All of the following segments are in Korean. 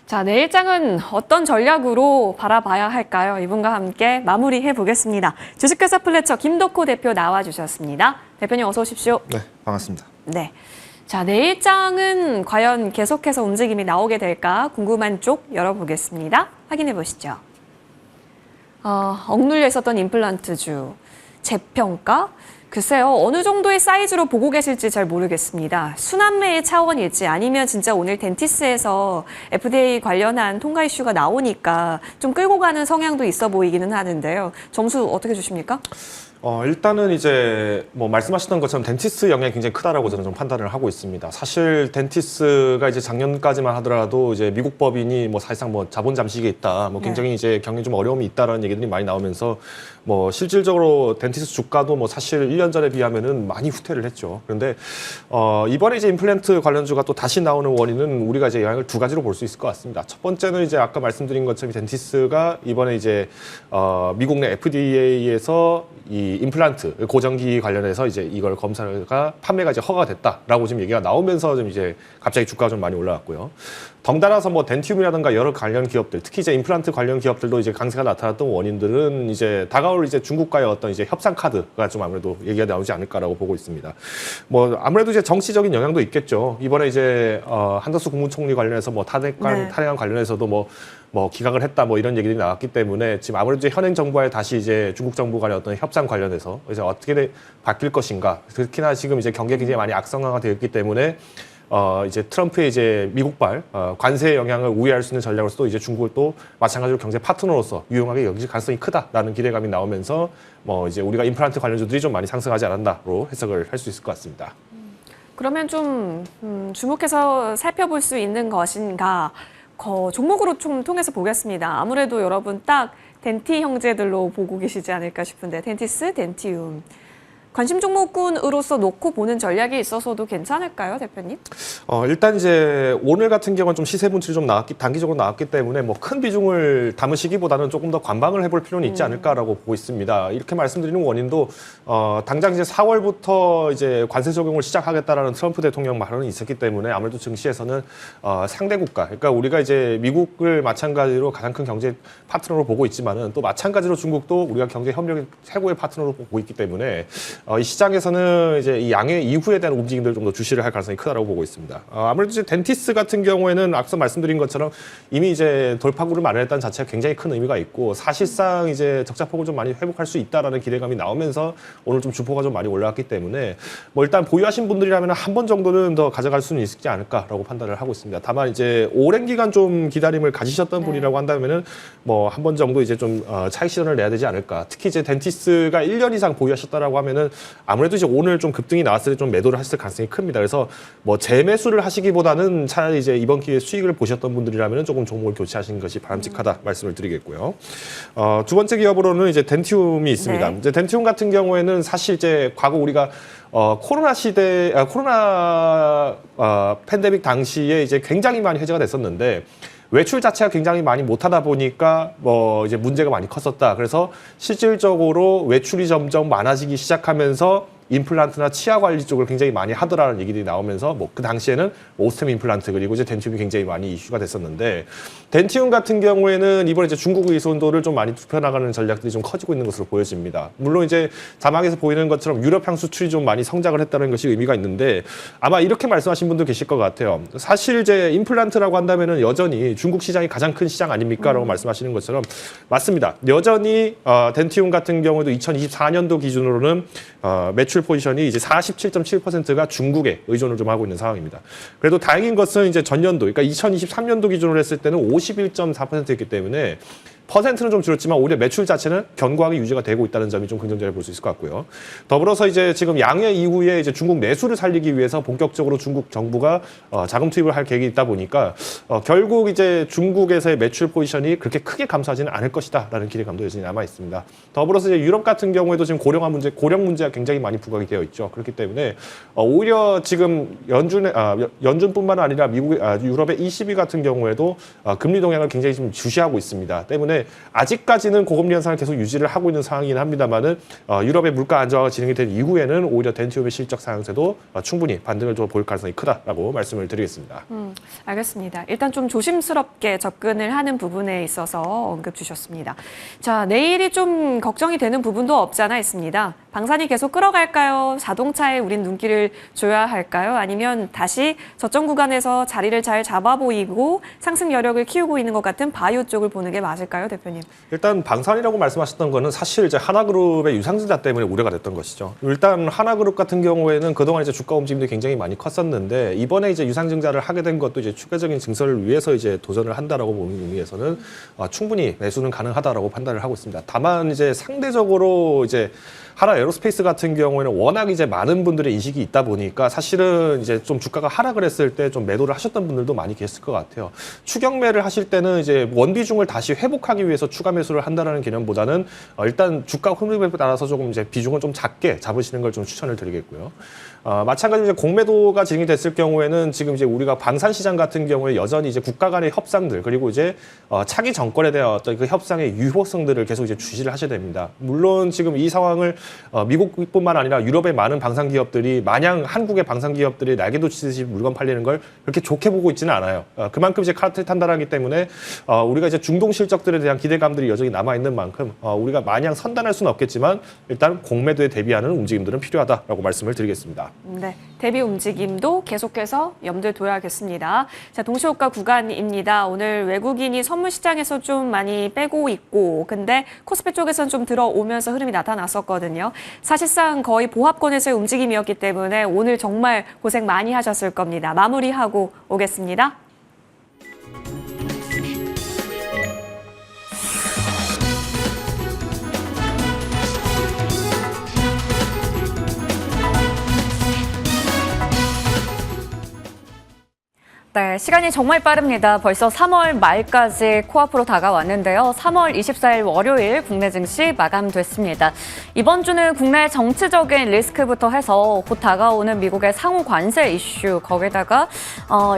자, 내일장은 어떤 전략으로 바라봐야 할까요? 이분과 함께 마무리해 보겠습니다. 주식회사 플래처 김덕호 대표 나와주셨습니다. 대표님 어서 오십시오. 네, 반갑습니다. 네. 자, 내일장은 과연 계속해서 움직임이 나오게 될까 궁금한 쪽 열어보겠습니다. 확인해 보시죠. 억눌려 있었던 임플란트주, 재평가? 글쎄요, 어느 정도의 사이즈로 보고 계실지 잘 모르겠습니다. 순환매의 차원일지 아니면 진짜 오늘 덴티스에서 FDA 관련한 통과 이슈가 나오니까 좀 끌고 가는 성향도 있어 보이기는 하는데요. 점수 어떻게 주십니까? 일단은 이제 뭐 말씀하셨던 것처럼 덴티스 영향이 굉장히 크다라고 저는 좀 판단을 하고 있습니다. 사실 덴티스가 이제 작년까지만 하더라도 이제 미국 법인이 뭐 사실상 뭐 자본 잠식에 있다, 뭐 굉장히 이제 경영에 좀 어려움이 있다라는 얘기들이 많이 나오면서 뭐 실질적으로 덴티스 주가도 뭐 사실 1년 전에 비하면은 많이 후퇴를 했죠. 그런데 이번에 이제 임플란트 관련주가 또 다시 나오는 원인은 우리가 이제 영향을 두 가지로 볼 수 있을 것 같습니다. 첫 번째는 이제 아까 말씀드린 것처럼 덴티스가 이번에 이제 미국 내 FDA에서 이 임플란트 고정기 관련해서 이제 이걸 검사가 판매가 이제 허가가 됐다라고 지금 얘기가 나오면서 좀 이제 갑자기 주가가 좀 많이 올라왔고요. 덩달아서 뭐 덴티움이라든가 여러 관련 기업들, 특히 이제 임플란트 관련 기업들도 이제 강세가 나타났던 원인들은 이제 다가올 이제 중국과의 어떤 이제 협상 카드가 좀 아무래도 얘기가 나오지 않을까라고 보고 있습니다. 뭐 아무래도 이제 정치적인 영향도 있겠죠. 이번에 이제 한덕수 국무총리 관련해서 뭐 탄핵안 관련해서도 뭐 기각을 했다 뭐 이런 얘기들이 나왔기 때문에 지금 아무래도 이제 현행 정부와의 다시 이제 중국 정부 간의 어떤 협상 관련해서 이제 어떻게 바뀔 것인가, 특히나 지금 이제 경기가 굉장히 많이 악성화가 되어 있기 때문에 이제 트럼프의 이제 미국발 관세 영향을 우회할 수 있는 전략으로서 또 이제 중국을 또 마찬가지로 경제 파트너로서 유용하게 여길 가능성이 크다라는 기대감이 나오면서 뭐 이제 우리가 임플란트 관련주들이 좀 많이 상승하지 않았나로 해석을 할 수 있을 것 같습니다. 그러면 좀 주목해서 살펴볼 수 있는 것인가? 종목으로 좀 통해서 보겠습니다. 아무래도 여러분 딱 덴티 형제들로 보고 계시지 않을까 싶은데 덴티스, 덴티움. 관심 종목군으로서 놓고 보는 전략이 있어서도 괜찮을까요, 대표님? 일단 이제 오늘 같은 경우는 좀 시세 분출이 좀 단기적으로 나왔기 때문에 뭐 큰 비중을 담으시기보다는 조금 더 관망을 해볼 필요는 있지 않을까라고 보고 있습니다. 이렇게 말씀드리는 원인도 당장 이제 4월부터 이제 관세 적용을 시작하겠다라는 트럼프 대통령 발언이 있었기 때문에 아무래도 증시에서는 상대 국가, 그러니까 우리가 이제 미국을 마찬가지로 가장 큰 경제 파트너로 보고 있지만은 또 마찬가지로 중국도 우리가 경제 협력의 최고의 파트너로 보고 있기 때문에 이 시장에서는 이제 이 양해 이후에 대한 움직임들 좀 더 주시를 할 가능성이 크다라고 보고 있습니다. 아무래도 이제 덴티스 같은 경우에는 앞서 말씀드린 것처럼 이미 이제 돌파구를 마련했다는 자체가 굉장히 큰 의미가 있고 사실상 이제 적자폭을 좀 많이 회복할 수 있다라는 기대감이 나오면서 오늘 좀 주포가 좀 많이 올라왔기 때문에 뭐 일단 보유하신 분들이라면 한 번 정도는 더 가져갈 수는 있지 않을까라고 판단을 하고 있습니다. 다만 이제 오랜 기간 좀 기다림을 가지셨던 분이라고 한다면은 뭐 한 번 정도 이제 좀 차익 실현을 내야 되지 않을까. 특히 이제 덴티스가 1년 이상 보유하셨다라고 하면은 아무래도 이제 오늘 좀 급등이 나왔을 때 좀 매도를 하실 가능성이 큽니다. 그래서 뭐 재매수를 하시기보다는 차라리 이제 이번 기회에 수익을 보셨던 분들이라면 조금 종목을 교체하시는 것이 바람직하다 말씀을 드리겠고요. 두 번째 기업으로는 이제 덴티움이 있습니다. 이제 덴티움 같은 경우에는 사실 이제 과거 우리가 코로나 팬데믹 당시에 이제 굉장히 많이 해제가 됐었는데 외출 자체가 굉장히 많이 못하다 보니까 뭐 이제 문제가 많이 컸었다. 그래서 실질적으로 외출이 점점 많아지기 시작하면서 임플란트나 치아 관리 쪽을 굉장히 많이 하더라는 얘기들이 나오면서 뭐 그 당시에는 오스템 임플란트 그리고 이제 덴티움이 굉장히 많이 이슈가 됐었는데 덴티움 같은 경우에는 이번에 이제 중국 의존도를 좀 많이 좁혀나가는 전략들이 좀 커지고 있는 것으로 보여집니다. 물론 이제 자막에서 보이는 것처럼 유럽향 수출이 좀 많이 성장을 했다는 것이 의미가 있는데 아마 이렇게 말씀하신 분도 계실 것 같아요. 사실 이제 임플란트라고 한다면은 여전히 중국 시장이 가장 큰 시장 아닙니까? 라고 말씀하시는 것처럼 맞습니다. 여전히 덴티움 같은 경우에도 2024년도 기준으로는 매출 포지션이 이제 47.7%가 중국에 의존을 좀 하고 있는 상황입니다. 그래도 다행인 것은 이제 전년도, 그러니까 2023년도 기준으로 했을 때는 51.4%였기 때문에 퍼센트는 좀 줄었지만 오히려 매출 자체는 견고하게 유지가 되고 있다는 점이 좀 긍정적으로 볼 수 있을 것 같고요. 더불어서 이제 지금 양해 이후에 이제 중국 내수를 살리기 위해서 본격적으로 중국 정부가 자금 투입을 할 계획이 있다 보니까 결국 이제 중국에서의 매출 포지션이 그렇게 크게 감소하지는 않을 것이다라는 기대감도 여전히 남아 있습니다. 더불어서 이제 유럽 같은 경우에도 지금 고령 문제가 굉장히 많이 부각이 되어 있죠. 그렇기 때문에 오히려 지금 연준뿐만 아니라 유럽의 ECB 같은 경우에도 금리 동향을 굉장히 좀 주시하고 있습니다. 때문에 때문에 아직까지는 고금리 현상을 계속 유지를 하고 있는 상황이긴 합니다만은 유럽의 물가 안정화가 진행이 된 이후에는 오히려 덴티움의 실적 상승세도 충분히 반등을 좀 보일 가능성이 크다라고 말씀을 드리겠습니다. 알겠습니다. 일단 좀 조심스럽게 접근을 하는 부분에 있어서 언급 주셨습니다. 자, 내일이 좀 걱정이 되는 부분도 없지 않아 있습니다. 방산이 계속 끌어갈까요? 자동차에 우린 눈길을 줘야 할까요? 아니면 다시 저점 구간에서 자리를 잘 잡아 보이고 상승 여력을 키우고 있는 것 같은 바이오 쪽을 보는 게 맞을까요, 대표님? 일단 방산이라고 말씀하셨던 거는 사실 이제 하나그룹의 유상증자 때문에 우려가 됐던 것이죠. 일단 하나그룹 같은 경우에는 그동안 이제 주가 움직임도 굉장히 많이 컸었는데 이번에 이제 유상증자를 하게 된 것도 이제 추가적인 증설을 위해서 이제 도전을 한다라고 보는 의미에서는 충분히 매수는 가능하다라고 판단을 하고 있습니다. 다만 이제 상대적으로 이제 하나 에어로스페이스 같은 경우에는 워낙 이제 많은 분들의 인식이 있다 보니까 사실은 이제 좀 주가가 하락을 했을 때 좀 매도를 하셨던 분들도 많이 계실 것 같아요. 추격매를 하실 때는 이제 원비중을 다시 회복하기 위해서 추가 매수를 한다라는 개념보다는 일단 주가 흐름에 따라서 조금 이제 비중을 좀 작게 잡으시는 걸 좀 추천을 드리겠고요. 마찬가지로 이제 공매도가 진행이 됐을 경우에는 지금 이제 우리가 방산 시장 같은 경우에 여전히 이제 국가 간의 협상들 그리고 이제 차기 정권에 대한 어떤 그 협상의 유효성들을 계속 이제 주시를 하셔야 됩니다. 물론 지금 이 상황을 미국뿐만 아니라 유럽의 많은 방산 기업들이 마냥 한국의 방산 기업들이 날개도 치듯이 물건 팔리는 걸 그렇게 좋게 보고 있지는 않아요. 그만큼 이제 카르텔 탄다라기 때문에 우리가 이제 중동 실적들에 대한 기대감들이 여전히 남아 있는 만큼 우리가 마냥 선단할 수는 없겠지만 일단 공매도에 대비하는 움직임들은 필요하다라고 말씀을 드리겠습니다. 네, 대비 움직임도 계속해서 염두에 둬야겠습니다. 자, 동시호가 구간입니다. 오늘 외국인이 선물 시장에서 좀 많이 빼고 있고, 근데 코스피 쪽에서는 좀 들어오면서 흐름이 나타났었거든요. 사실상 거의 보합권에서의 움직임이었기 때문에 오늘 정말 고생 많이 하셨을 겁니다. 마무리하고 오겠습니다. 네, 시간이 정말 빠릅니다. 벌써 3월 말까지 코앞으로 다가왔는데요. 3월 24일 월요일 국내 증시 마감됐습니다. 이번 주는 국내 정치적인 리스크부터 해서 곧 다가오는 미국의 상호 관세 이슈, 거기다가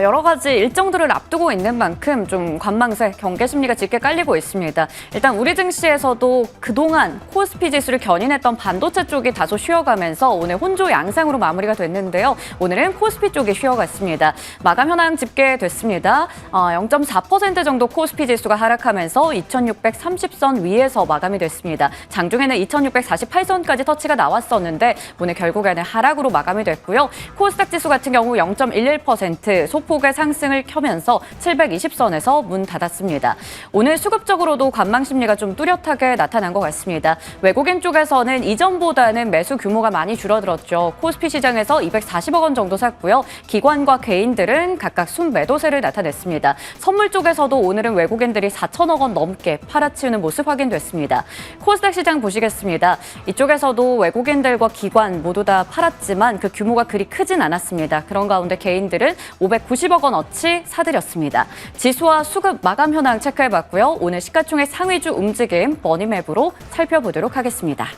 여러 가지 일정들을 앞두고 있는 만큼 좀 관망세, 경계 심리가 짙게 깔리고 있습니다. 일단 우리 증시에서도 그동안 코스피 지수를 견인했던 반도체 쪽이 다소 쉬어가면서 오늘 혼조 양상으로 마무리가 됐는데요. 오늘은 코스피 쪽이 쉬어갔습니다. 마감 현황 집계됐습니다. 0.4% 정도 코스피 지수가 하락하면서 2630선 위에서 마감이 됐습니다. 장중에는 2648선까지 터치가 나왔었는데 오늘 결국에는 하락으로 마감이 됐고요. 코스닥 지수 같은 경우 0.11% 소폭의 상승을 켜면서 720선에서 문 닫았습니다. 오늘 수급적으로도 관망 심리가 좀 뚜렷하게 나타난 것 같습니다. 외국인 쪽에서는 이전보다는 매수 규모가 많이 줄어들었죠. 코스피 시장에서 240억 원 정도 샀고요. 기관과 개인들은 각각 순매도세를 나타냈습니다. 선물 쪽에서도 오늘은 외국인들이 4천억 원 넘게 팔아치우는 모습 확인됐습니다. 코스닥 시장 보시겠습니다. 이쪽에서도 외국인들과 기관 모두 다 팔았지만 그 규모가 그리 크진 않았습니다. 그런 가운데 개인들은 590억 원어치 사들였습니다. 지수와 수급 마감 현황 체크해봤고요. 오늘 시가총액 상위주 움직임 머니맵으로 살펴보도록 하겠습니다.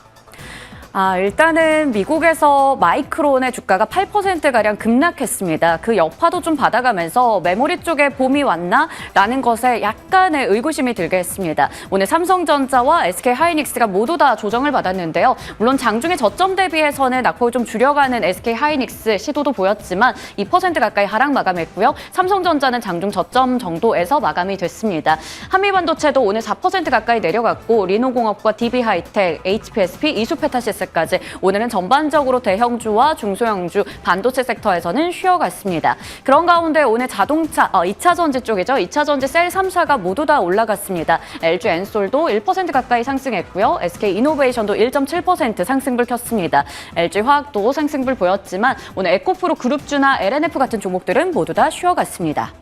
일단은 미국에서 마이크론의 주가가 8%가량 급락했습니다. 그 여파도 좀 받아가면서 메모리 쪽에 봄이 왔나? 라는 것에 약간의 의구심이 들게 했습니다. 오늘 삼성전자와 SK하이닉스가 모두 다 조정을 받았는데요. 물론 장중에 저점 대비해서는 낙폭을 좀 줄여가는 SK하이닉스 시도도 보였지만 2% 가까이 하락 마감했고요. 삼성전자는 장중 저점 정도에서 마감이 됐습니다. 한미반도체도 오늘 4% 가까이 내려갔고 리노공업과 DB하이텍, HPSP, 이수페타시스 까지 오늘은 전반적으로 대형주와 중소형주 반도체 섹터에서는 쉬어갔습니다. 그런 가운데 오늘 자동차 2차 전지 쪽이죠. 2차 전지 셀 3사가 모두 다 올라갔습니다. LG 엔솔도 1% 가까이 상승했고요. SK 이노베이션도 1.7% 상승불 켰습니다. LG 화학도 상승불 보였지만 오늘 에코프로 그룹주나 LNF 같은 종목들은 모두 다 쉬어갔습니다.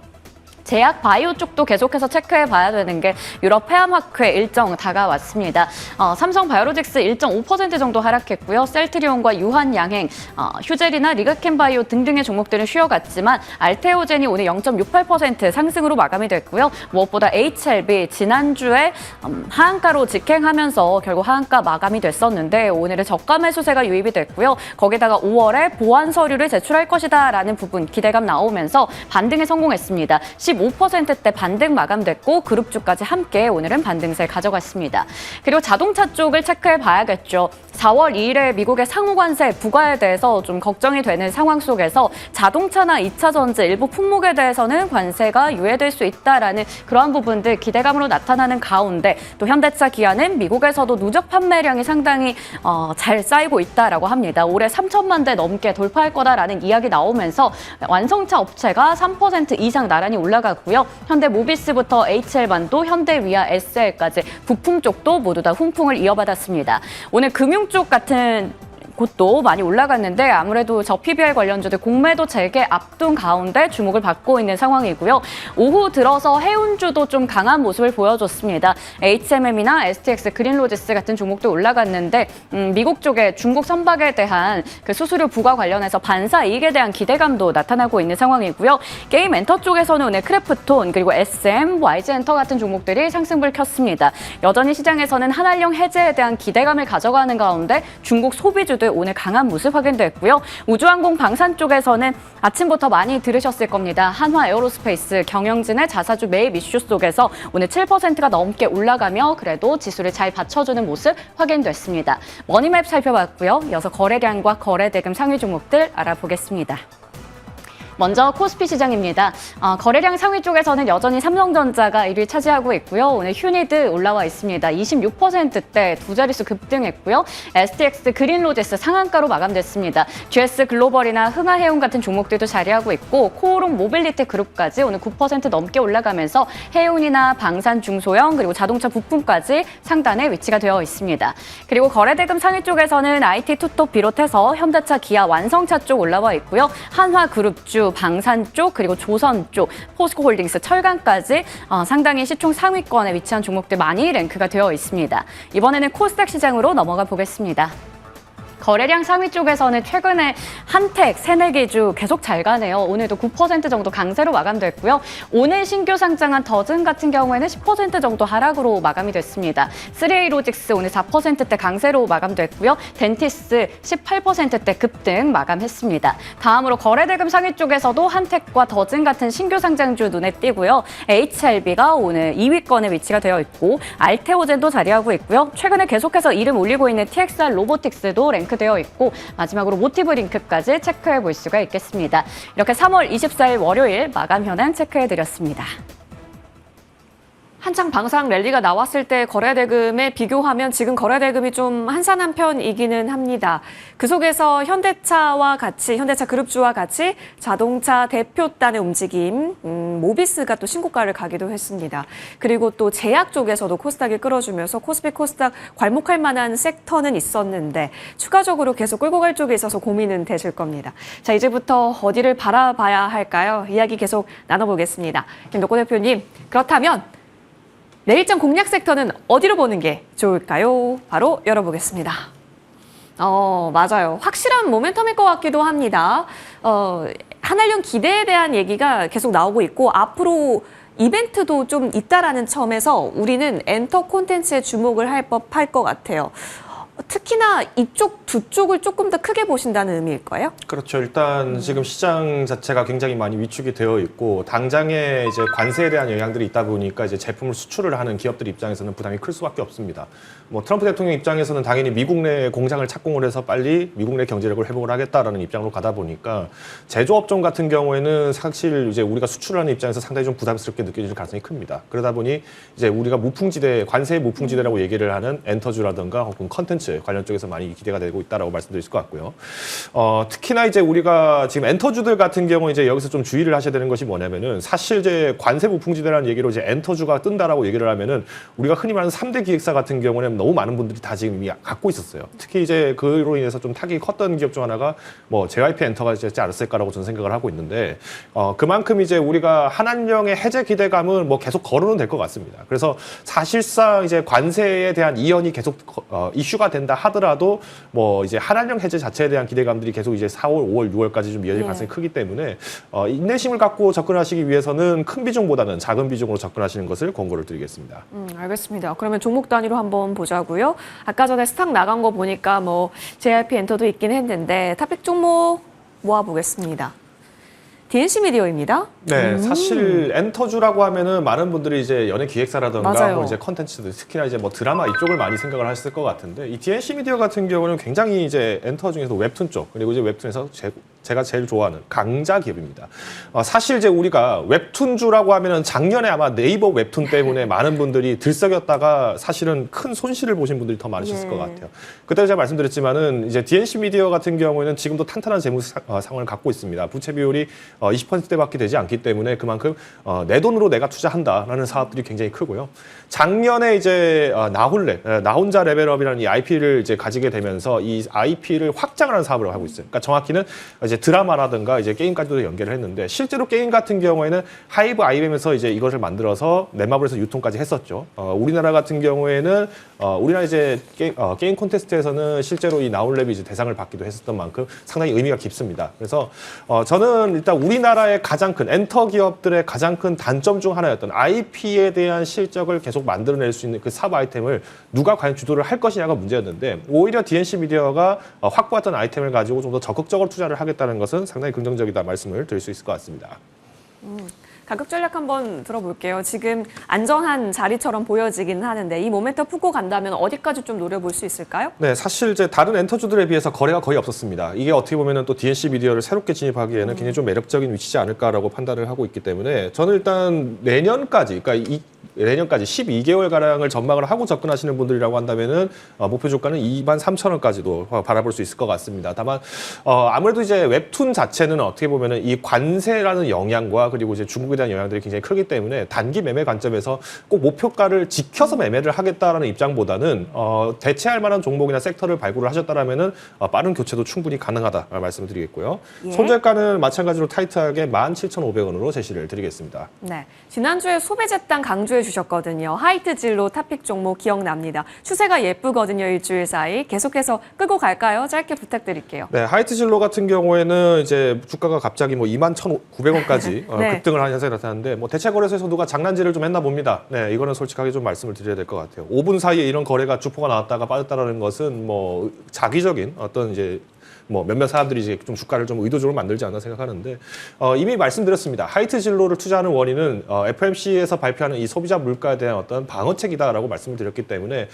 제약 바이오 쪽도 계속해서 체크해봐야 되는 게 유럽 폐암학회 일정 다가왔습니다. 삼성 바이오로직스 1.5% 정도 하락했고요. 셀트리온과 유한양행, 휴젤이나 리가켄 바이오 등등의 종목들은 쉬어갔지만 알테오젠이 오늘 0.68% 상승으로 마감이 됐고요. 무엇보다 HLB 지난주에 하한가로 직행하면서 결국 하한가 마감이 됐었는데 오늘은 저가 매수세가 유입이 됐고요. 거기다가 5월에 보완 서류를 제출할 것이다라는 부분 기대감 나오면서 반등에 성공했습니다. 25%대 반등 마감됐고 그룹주까지 함께 오늘은 반등세 가져갔습니다. 그리고 자동차 쪽을 체크해 봐야겠죠. 4월 2일에 미국의 상호관세 부과에 대해서 좀 걱정이 되는 상황 속에서 자동차나 2차 전지 일부 품목에 대해서는 관세가 유예될 수 있다라는 그러한 부분들 기대감으로 나타나는 가운데 또 현대차, 기아는 미국에서도 누적 판매량이 상당히 잘 쌓이고 있다라고 합니다. 올해 3천만 대 넘게 돌파할 거다라는 이야기 나오면서 완성차 업체가 3% 이상 나란히 올라가고요. 현대모비스부터 HL반도, 현대위아, SL까지 부품 쪽도 모두 다 훈풍을 이어받았습니다. 오늘 금융 쪽 같은 곳도 많이 올라갔는데 아무래도 저 PBR 관련주들 공매도 재개 앞둔 가운데 주목을 받고 있는 상황이고요. 오후 들어서 해운주도 좀 강한 모습을 보여줬습니다. HMM이나 STX, 그린로지스 같은 종목도 올라갔는데 미국 쪽에 중국 선박에 대한 그 수수료 부과 관련해서 반사 이익에 대한 기대감도 나타나고 있는 상황이고요. 게임 엔터 쪽에서는 오늘 크래프톤 그리고 SM, YG엔터 같은 종목들이 상승불 켰습니다. 여전히 시장에서는 한한령 해제에 대한 기대감을 가져가는 가운데 중국 소비주들 오늘 강한 모습 확인됐고요. 우주항공 방산 쪽에서는 아침부터 많이 들으셨을 겁니다. 한화 에어로스페이스, 경영진의 자사주 매입 이슈 속에서 오늘 7%가 넘게 올라가며 그래도 지수를 잘 받쳐주는 모습 확인됐습니다. 머니맵 살펴봤고요. 이어서 거래량과 거래대금 상위 종목들 알아보겠습니다. 먼저 코스피 시장입니다. 거래량 상위 쪽에서는 여전히 삼성전자가 1위 차지하고 있고요. 오늘 휴니드 올라와 있습니다. 26%대 두 자릿수 급등했고요. STX, 그린로지스 상한가로 마감됐습니다. GS 글로벌이나 흥하해운 같은 종목들도 자리하고 있고 코오롱 모빌리티 그룹까지 오늘 9% 넘게 올라가면서 해운이나 방산 중소형 그리고 자동차 부품까지 상단에 위치가 되어 있습니다. 그리고 거래대금 상위 쪽에서는 IT 투톱 비롯해서 현대차, 기아, 완성차 쪽 올라와 있고요. 한화그룹주, 방산 쪽 그리고 조선 쪽, 포스코홀딩스, 철강까지 상당히 시총 상위권에 위치한 종목들 많이 랭크가 되어 있습니다. 이번에는 코스닥 시장으로 넘어가 보겠습니다. 거래량 상위 쪽에서는 최근에 한택, 새내기주 계속 잘 가네요. 오늘도 9% 정도 강세로 마감됐고요. 오늘 신규 상장한 더즌 같은 경우에는 10% 정도 하락으로 마감이 됐습니다. 3A로직스 오늘 4%대 강세로 마감됐고요. 덴티스 18%대 급등 마감했습니다. 다음으로 거래대금 상위 쪽에서도 한택과 더즌 같은 신규 상장주 눈에 띄고요. HLB가 오늘 2위권에 위치가 되어 있고 알테오젠도 자리하고 있고요. 최근에 계속해서 이름 올리고 있는 TXR 로보틱스도 랭크 되어 있고 마지막으로 모티브 링크까지 체크해 볼 수가 있겠습니다. 이렇게 3월 24일 월요일 마감 현황 체크해 드렸습니다. 한창 방상 랠리가 나왔을 때 거래대금에 비교하면 지금 거래대금이 좀 한산한 편이기는 합니다. 그 속에서 현대차와 같이, 현대차 그룹주와 같이 자동차 대표단의 움직임, 모비스가 또 신고가를 가기도 했습니다. 그리고 또 제약 쪽에서도 코스닥이 끌어주면서 코스피 코스닥 괄목할 만한 섹터는 있었는데 추가적으로 계속 끌고 갈 쪽에 있어서 고민은 되실 겁니다. 자, 이제부터 어디를 바라봐야 할까요? 이야기 계속 나눠보겠습니다. 김덕고 대표님, 그렇다면 내일장 공략 섹터는 어디로 보는 게 좋을까요? 바로 열어보겠습니다. 맞아요. 확실한 모멘텀일 것 같기도 합니다. 한한령 기대에 대한 얘기가 계속 나오고 있고 앞으로 이벤트도 좀 있다라는 점에서 우리는 엔터 콘텐츠에 주목을 할 법할 것 같아요. 특히나 이쪽 두 쪽을 조금 더 크게 보신다는 의미일까요? 그렇죠. 일단 지금 시장 자체가 굉장히 많이 위축이 되어 있고 당장에 이제 관세에 대한 영향들이 있다 보니까 이제 제품을 수출을 하는 기업들 입장에서는 부담이 클 수밖에 없습니다. 뭐 트럼프 대통령 입장에서는 당연히 미국 내 공장을 착공을 해서 빨리 미국 내 경제력을 회복을 하겠다라는 입장으로 가다 보니까 제조업종 같은 경우에는 사실 이제 우리가 수출하는 입장에서 상당히 좀 부담스럽게 느껴질 가능성이 큽니다. 그러다 보니 이제 우리가 무풍지대, 관세의 무풍지대라고 얘기를 하는 엔터주라든가 혹은 컨텐츠 관련 쪽에서 많이 기대가 되고 있다라고 말씀드릴 것 같고요. 특히나 이제 우리가 지금 엔터주들 같은 경우 이제 여기서 좀 주의를 하셔야 되는 것이 뭐냐면은 사실 이제 관세 무풍지대라는 얘기로 이제 엔터주가 뜬다라고 얘기를 하면은 우리가 흔히 말하는 3대 기획사 같은 경우는 너무 많은 분들이 다 지금 이미 갖고 있었어요. 특히 이제 그로 인해서 좀 타격이 컸던 기업 중 하나가 뭐 JYP 엔터가 있지 않았을까라고 저는 생각을 하고 있는데 그만큼 이제 우리가 한한령의 해제 기대감은 뭐 계속 거론은 될 것 같습니다. 그래서 사실상 이제 관세에 대한 이연이 계속 이슈가 된다 하더라도 뭐 이제 한한령 해제 자체에 대한 기대감들이 계속 이제 4월, 5월, 6월까지 좀 이어질 가능성이 크기 때문에 인내심을 갖고 접근하시기 위해서는 큰 비중보다는 작은 비중으로 접근하시는 것을 권고를 드리겠습니다. 알겠습니다. 그러면 종목 단위로 한번 보자고요. 아까 전에 스탁 나간 거 보니까 뭐 JYP 엔터도 있긴 했는데 탑픽 종목 모아보겠습니다. DNC 미디어입니다. 네, 사실 엔터주라고 하면은 많은 분들이 이제 연예 기획사라든가 맞아요. 뭐 이제 컨텐츠들 특히나 이제 뭐 드라마 이쪽을 많이 생각을 하셨을 것 같은데 이 DNC 미디어 같은 경우는 굉장히 이제 엔터 중에서 웹툰 쪽 그리고 이제 웹툰에서 제가 제일 좋아하는 강자 기업입니다. 사실 이제 우리가 웹툰주라고 하면은 작년에 아마 네이버 웹툰 때문에 많은 분들이 들썩였다가 사실은 큰 손실을 보신 분들이 더 많으셨을 것 같아요. 그때 제가 말씀드렸지만은 이제 DNC 미디어 같은 경우에는 지금도 탄탄한 재무 상황을 갖고 있습니다. 부채 비율이 20%대밖에 되지 않기 때문에 그만큼 내 돈으로 내가 투자한다라는 사업들이 굉장히 크고요. 작년에 이제 나 혼자 레벨업이라는 이 IP를 이제 가지게 되면서 이 IP를 확장하는 사업을 하고 있어요. 그러니까 정확히는 이제 드라마라든가 이제 게임까지도 연계를 했는데 실제로 게임 같은 경우에는 하이브 IBM에서 이제 이것을 만들어서 넷마블에서 유통까지 했었죠. 우리나라 같은 경우에는 우리나라 이제 게임 콘테스트에서는 실제로 이 나홀랩이 이제 대상을 받기도 했었던 만큼 상당히 의미가 깊습니다. 그래서 저는 일단 우리나라의 가장 큰 엔터 기업들의 가장 큰 단점 중 하나였던 IP에 대한 실적을 계속 만들어낼 수 있는 그 사업 아이템을 누가 과연 주도를 할 것이냐가 문제였는데 오히려 DNC 미디어가 확보했던 아이템을 가지고 좀 더 적극적으로 투자를 하겠다는 것은 상당히 긍정적이다 말씀을 드릴 수 있을 것 같습니다. 가격 전략 한번 들어볼게요. 지금 안전한 자리처럼 보여지긴 하는데 이 모멘텀 품고 간다면 어디까지 좀 노려볼 수 있을까요? 네, 사실 이제 다른 엔터주들에 비해서 거래가 거의 없었습니다. 이게 어떻게 보면은 또 DNC 미디어를 새롭게 진입하기에는 굉장히 좀 매력적인 위치지 않을까라고 판단을 하고 있기 때문에 저는 일단 내년까지, 그러니까 내년까지 12개월 가량을 전망을 하고 접근하시는 분들이라고 한다면은 목표 주가는 23,000원까지도 바라볼 수 있을 것 같습니다. 다만 아무래도 이제 웹툰 자체는 어떻게 보면은 이 관세라는 영향과 그리고 이제 중국에 대한 영향들이 굉장히 크기 때문에 단기 매매 관점에서 꼭 목표가를 지켜서 매매를 하겠다라는 입장보다는 대체할 만한 종목이나 섹터를 발굴을 하셨다라면은 빠른 교체도 충분히 가능하다 말씀을 드리겠고요. 예. 손절가는 마찬가지로 타이트하게 17,500원으로 제시를 드리겠습니다. 네, 지난주에 소비재단 강조해 주셨거든요. 하이트 진로 탑픽 종목 기억납니다. 추세가 예쁘거든요. 일주일 사이. 계속해서 끌고 갈까요? 짧게 부탁드릴게요. 네, 하이트 진로 같은 경우에는 이제 주가가 갑자기 뭐 21,900원까지 네. 급등을 하는 현상이 나타났는데 뭐 대체 거래소에서 누가 장난질을 좀 했나 봅니다. 네, 이거는 솔직하게 좀 말씀을 드려야 될 것 같아요. 5분 사이에 이런 거래가 주포가 나왔다가 빠졌다라는 것은 뭐 자기적인 어떤 이제 뭐 몇몇 사람들이 이제 좀 주가를 좀 의도적으로 만들지 않나 생각하는데 이미 말씀드렸습니다. 하이트 진로를 투자하는 원인은 FOMC에서 발표하는 이 소비자 물가에 대한 어떤 방어책이다라고 말씀을 드렸기 때문에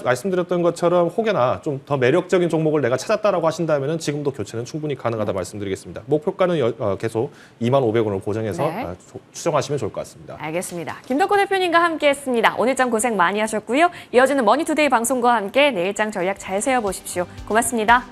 말씀드렸던 것처럼 혹여나 좀 더 매력적인 종목을 내가 찾았다라고 하신다면은 지금도 교체는 충분히 가능하다 말씀드리겠습니다. 목표가는 계속 25,000원을 고정해서 네. 추정하시면 좋을 것 같습니다. 알겠습니다. 김덕호 대표님과 함께했습니다. 오늘장 고생 많이 하셨고요. 이어지는 머니투데이 방송과 함께 내일장 전략 잘 세워보십시오. 고맙습니다.